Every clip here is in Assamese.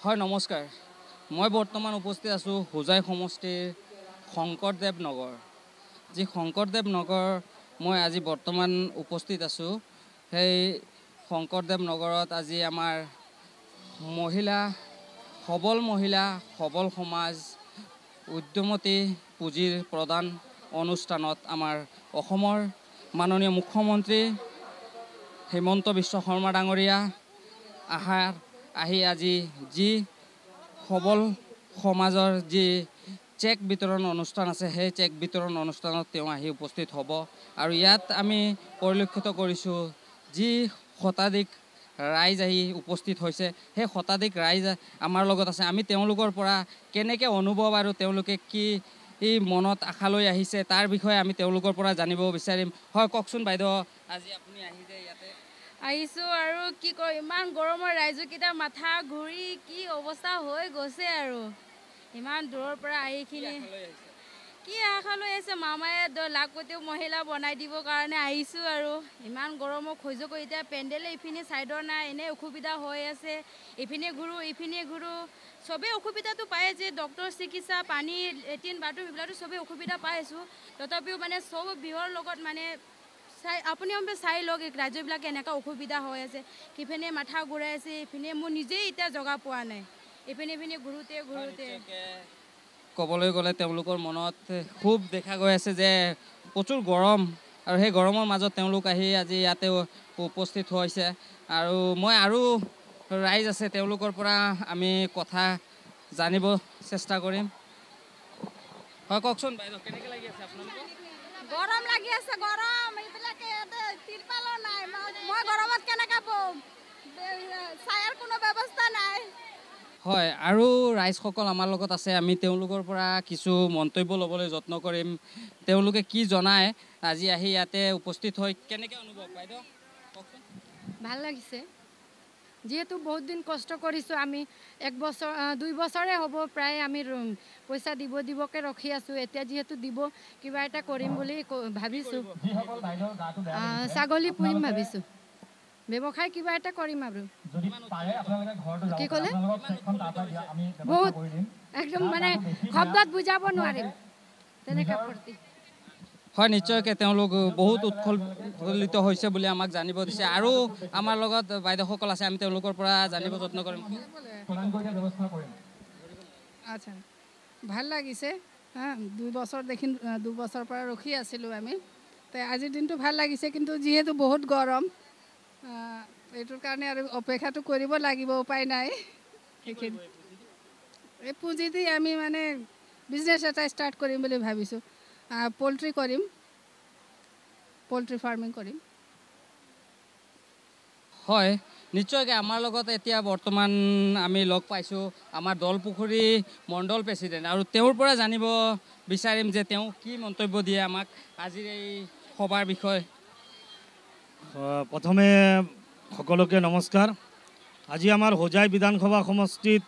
হয় নমস্কাৰ মই বৰ্তমান উপস্থিত আছো হোজাই সমষ্টিৰ শংকৰদেৱ নগৰ যি শংকৰদেৱ নগৰ মই আজি বৰ্তমান উপস্থিত আছো সেই শংকৰদেৱ নগৰত আজি আমাৰ মহিলা সবল সমাজ উদ্যমতী পুঁজিৰ প্ৰদান অনুষ্ঠানত আমাৰ অসমৰ মাননীয় মুখ্যমন্ত্ৰী হিমন্ত বিশ্ব শৰ্মা ডাঙৰীয়া আহি আজি যি সবল সমাজৰ যি চেক বিতৰণ অনুষ্ঠান আছে সেই চেক বিতৰণ অনুষ্ঠানত তেওঁ আহি উপস্থিত হ'ব আৰু ইয়াত আমি পৰিলক্ষিত কৰিছোঁ যি শতাধিক ৰাইজ আহি উপস্থিত হৈছে সেই শতাধিক ৰাইজ আমাৰ লগত আছে আমি তেওঁলোকৰ পৰা কেনেকৈ অনুভৱ আৰু তেওঁলোকে কি মনত আশা লৈ আহিছে তাৰ বিষয়ে আমি তেওঁলোকৰ পৰা জানিব বিচাৰিম হয় কওকচোন বাইদেউ আজি আপুনি আহিছে ইয়াতে আহিছোঁ আৰু কি কয় ইমান গৰমৰ ৰাইজকেইটা মাথা ঘূৰি কি অৱস্থা হৈ গৈছে আৰু ইমান দূৰৰ পৰা আহিখিনি কি আশা লৈ আহিছে মামায়ে লাখপতিও মহিলা বনাই দিবৰ কাৰণে আহিছোঁ আৰু ইমান গৰমক সহ্য কৰি এতিয়া পেণ্ডেলে ইপিনে ছাইডৰ নাই এনেই অসুবিধা হৈ আছে ইপিনে ঘূৰোঁ চবেই অসুবিধাটো পাই আছে ডক্টৰ চিকিৎসা পানী লেট্ৰিন বাথৰুম এইবিলাকতো চবেই অসুবিধা পাই আছোঁ তথাপিও মানে চব বিহৰ লগত মানে আপুনি চাই লওক ৰাজ্যবিলাকে এনেকুৱা অসুবিধা হৈ আছে সিপিনে মাথা ঘূৰাই আছে ইপিনে মোৰ নিজেই এতিয়া জগা পোৱা নাই ইপিনে ঘূৰোঁতে ক'বলৈ গ'লে তেওঁলোকৰ মনত খুব দেখা গৈ আছে যে প্ৰচুৰ গৰম আৰু সেই গৰমৰ মাজত তেওঁলোক আহি আজি ইয়াতে উপস্থিত হৈছে আৰু মই আৰু ৰাইজ আছে তেওঁলোকৰ পৰা আমি কথা জানিব চেষ্টা কৰিম হয় কওকচোন বাইদেউ কেনেকৈ লাগি আছে আপোনালোকৰ গৰম লাগি আছে গৰম এইবিলাকে তিৰপালো নাই মই গৰমত কেনেকৈ বম ছায়াৰ কোনো ব্যৱস্থা নাই হয় আৰু ৰাইজসকল আমাৰ লগত আছে আমি তেওঁলোকৰ পৰা কিছু মন্তব্য ল'বলৈ যত্ন কৰিম তেওঁলোকে কি জনায় আজি আহি ইয়াতে উপস্থিত হৈ কেনেকৈ অনুভৱ বাইদেউ কওকচোন ভাল লাগিছে যিহেতু বহুত দিন কষ্ট কৰিছোঁ আমি 1 বছৰ 2 বছৰে হ'ব প্ৰায় আমি পইচা দিবকে ৰখি আছোঁ এতিয়া যিহেতু দিব কিবা এটা কৰিম বুলি ভাবিছোঁ ছাগলী পুহিম ভাবিছোঁ ব্যৱসায় কিবা এটা কৰিম আৰু কি ক'লে বহুত একদম মানে শব্দত বুজাব নোৱাৰিম তেনেকৈ ফূৰ্তি হয় নিশ্চয়কৈ তেওঁলোক বহুত উৎফুল্লিত হৈছে বুলি আমাক জানিব দিছে আৰু আমাৰ লগত বাইদেউসকল আছে আমি তেওঁলোকৰ পৰা জানিব যত্ন কৰিম আচ্ছা ভাল লাগিছে 2 বছৰ দেখি 2 বছৰ পৰা ৰখি আছিলোঁ আমি তো আজিৰ দিনটো ভাল লাগিছে কিন্তু যিহেতু বহুত গৰম এইটোৰ কাৰণে আৰু অপেক্ষাটো কৰিব লাগিব উপায় নাই সেইখিনি এই পুঁজি দি আমি মানে বিজনেছ এটা ষ্টাৰ্ট কৰিম বুলি ভাবিছোঁ পোল্ট্ৰি কৰিম পোল্ট্ৰি ফাৰ্মিং কৰিম হয় নিশ্চয়কৈ আমাৰ লগত এতিয়া বৰ্তমান আমি লগ পাইছোঁ আমাৰ দলপুখুৰী মণ্ডল প্ৰেচিডেণ্ট আৰু তেওঁৰ পৰা জানিব বিচাৰিম যে তেওঁ কি মন্তব্য দিয়ে আমাক আজিৰ এই সভাৰ বিষয়ে প্ৰথমে সকলোকে নমস্কাৰ আজি আমাৰ হোজাই বিধানসভা সমষ্টিত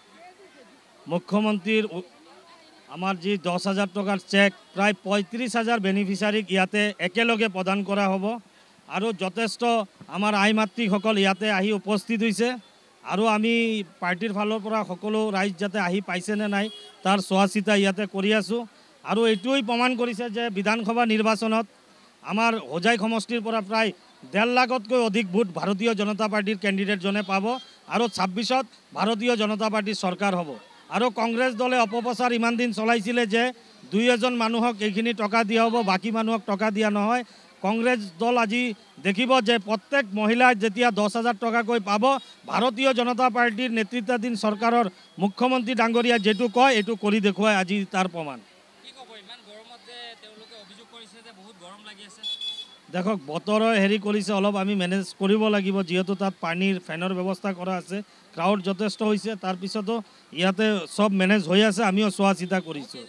মুখ্যমন্ত্ৰীৰ আমাৰ যি 10,000 টকাৰ চেক প্ৰায় 35,000 বেনিফিচিয়াৰীক ইয়াতে একেলগে প্ৰদান কৰা হ'ব আৰু যথেষ্ট আমাৰ আই মাতৃসকল ইয়াতে আহি উপস্থিত হৈছে আৰু আমি পাৰ্টিৰ ফালৰ পৰা সকলো ৰাইজ যাতে আহি পাইছেনে নাই তাৰ চোৱা চিতা ইয়াতে কৰি আছোঁ আৰু এইটোৱেই প্ৰমাণ কৰিছে যে বিধানসভা নিৰ্বাচনত আমাৰ হোজাই সমষ্টিৰ পৰা প্ৰায় 1.5 লাখতকৈ অধিক ভোট ভাৰতীয় জনতা পাৰ্টিৰ কেণ্ডিডেটজনে পাব আৰু 26ত ভাৰতীয় জনতা পাৰ্টিৰ চৰকাৰ হ'ব আৰু কংগ্ৰেছ দলে অপপ্ৰচাৰ ইমান দিন চলাইছিলে যে 2-এজন মানুহক এইখিনি টকা দিয়া হ'ব বাকী মানুহক টকা দিয়া নহয় কংগ্ৰেছ দল আজি দেখিব যে প্ৰত্যেক মহিলাই যেতিয়া 10,000 টকাকৈ পাব ভাৰতীয় জনতা পাৰ্টিৰ নেতৃত্বাধীন চৰকাৰৰ মুখ্যমন্ত্ৰী ডাঙৰীয়া যেটো কয় এইটো কৰি দেখুৱাই আজি তাৰ প্ৰমাণ দেখক বতৰৰ হেৰি কৰিছে অলপ আমি মেনেজ কৰিব লাগিব যেহেতু তাত পানীৰ ফেনৰ ব্যৱস্থা কৰা আছে ক্ৰাউড যথেষ্ট হৈছে তাৰপিছতো ইয়াতে সব মেনেজ হৈ আছে আমিও চোৱা চিতা কৰিছোঁ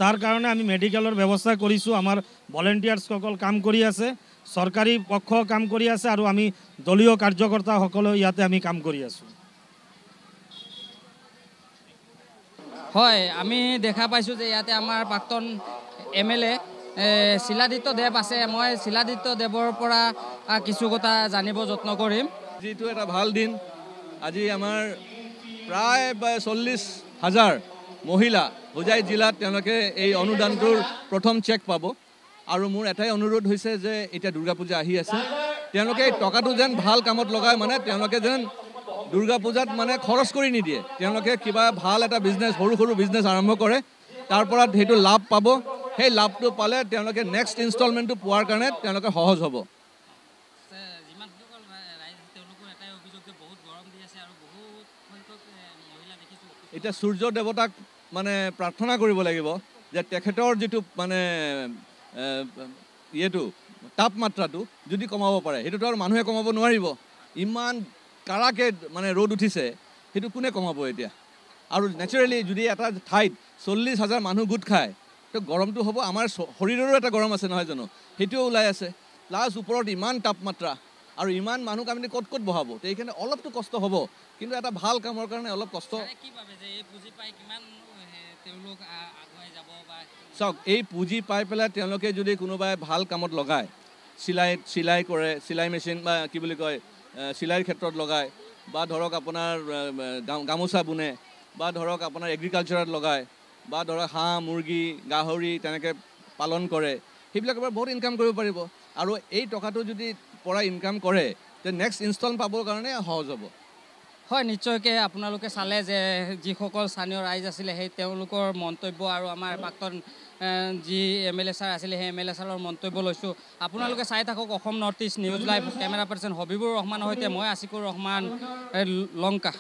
তাৰ কাৰণে আমি মেডিকেলৰ ব্যৱস্থা কৰিছোঁ আমাৰ ভলেণ্টিয়াৰ্ছসকল কাম কৰি আছে চৰকাৰী পক্ষ কাম কৰি আছে আৰু আমি দলীয় কাৰ্যকৰ্তাসকলেও ইয়াতে আমি কাম কৰি আছোঁ হয় আমি দেখা পাইছোঁ যে ইয়াতে আমাৰ প্ৰাক্তন MLA শিলাদিত্য দেৱ আছে মই শিলাদিত্য দেৱৰ পৰা কিছু কথা জানিব যত্ন কৰিম যেটো এটা ভাল দিন আজি আমাৰ প্ৰায় 40,000 মহিলা হোজাই জিলাত তেওঁলোকে এই অনুদানটোৰ প্ৰথম চেক পাব। আৰু মোৰ এটাই অনুৰোধ হৈছে যে এতিয়া দুৰ্গা পূজা আহি আছে, তেওঁলোকে এই টকাটো যেন ভাল কামত লগায়, মানে তেওঁলোকে যেন দুৰ্গা পূজাত মানে খৰচ কৰি নিদিয়ে, তেওঁলোকে কিবা ভাল এটা বিজনেছ, সৰু সৰু বিজনেছ আৰম্ভ কৰে, তাৰ পৰা সেইটো লাভ পাব। সেই লাভটো পালে তেওঁলোকে নেক্সট ইনষ্টলমেণ্টটো পোৱাৰ কাৰণে তেওঁলোকে সহজ হ'ব। এতিয়া সূৰ্য দেৱতাক মানে প্ৰাৰ্থনা কৰিব লাগিব যে তেখেতৰ যিটো মানে তাপমাত্ৰাটো যদি কমাব পাৰে, সেইটোতো আৰু মানুহে কমাব নোৱাৰিব। ইমান কাৰাকে মানে ৰ'দ উঠিছে, সেইটো কোনে কমাব এতিয়া? আৰু নেচাৰেলি যদি এটা ঠাইত 40,000 মানুহ গোট খায়, তো গৰমটো হ'ব। আমাৰ শৰীৰৰো এটা গৰম আছে নহয় জানো, সেইটোও ওলাই আছে। প্লাছ ওপৰত ইমান তাপমাত্ৰা আৰু ইমান মানুহক আমি ক'ত ক'ত বহাব, তো এইখিনি অলপতো কষ্ট হ'ব, কিন্তু এটা ভাল কামৰ কাৰণে অলপ কষ্ট। চাওক, এই পুঁজি পাই পেলাই তেওঁলোকে যদি কোনোবাই ভাল কামত লগায়, চিলাই কৰে, চিলাই মেচিন বা কি বুলি কয় চিলাইৰ ক্ষেত্ৰত লগায়, বা ধৰক আপোনাৰ গামোচা বুনে, বা ধৰক আপোনাৰ এগ্ৰিকালচাৰত লগায়, বা ধৰক হাঁহ মুৰ্গী গাহৰি তেনেকৈ পালন কৰে, সেইবিলাকৰ পৰা বহুত ইনকাম কৰিব পাৰিব। আৰু এই টকাটো যদি পৰা ইনকাম কৰে, তে নেক্সট ইনষ্টল পাবৰ কাৰণে সহজ হ'ব। হয়, নিশ্চয়কৈ আপোনালোকে চালে যে যিসকল স্থানীয় ৰাইজ আছিলে সেই তেওঁলোকৰ মন্তব্য আৰু আমাৰ প্ৰাক্তন যি MLA ছাৰ আছিলে সেই MLA ছাৰৰ মন্তব্য লৈছোঁ। আপোনালোকে চাই থাকক Assam north east news live. Camera person Habibur ৰহমানৰ সৈতে মই আছিকুৰ ৰহমান, লংকা।